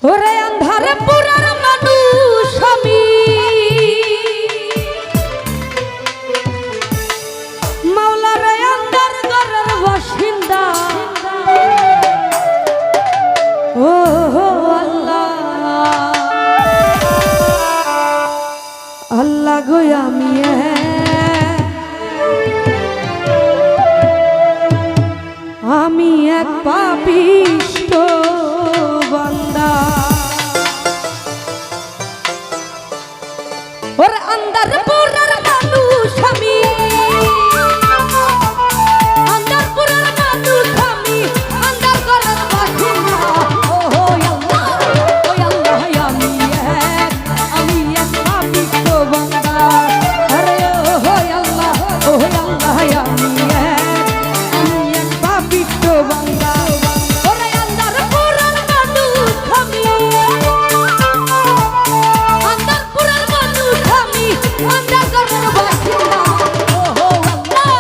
ওরে আন্ধারে পুরার মানুষ আমি মাওলার আন্ধার ঘরের বাসিন্দা ও আল্লাহ আল্লাহ গো আমি এক পাপিষ্ঠ বান্দা ওর আন্ধার পুরার মানুষ আমি আন্ধার পুরার মানুষ আমি আন্ধার ঘরের বাসিন্দা ও আল্লাহ আমি এক পাপিষ্ঠ বান্দা আরে ও আল্লাহ আমি এক পাপিষ্ঠ বান্দা ওরে আন্ধার পুরার মানুষ আমি আন্ধার পুরার মানুষ আমি আন্ধার ঘরের বাসিন্দা ও আল্লাহ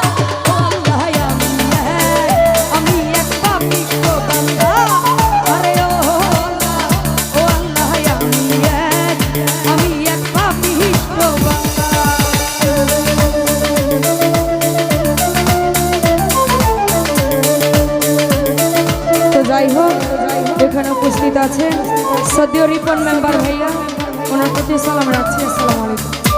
আমি এক পাপিষ্ঠ বান্দা আরে ও আল্লাহ আমি এক পাপিষ্ঠ বান্দা। তো যাই হোক এখানে উপস্থিত আছেন সদ্য রিপন মেম্বার ভাইয়া ওনার প্রতি সালাম রাখছি। আসসালামু আলাইকুম।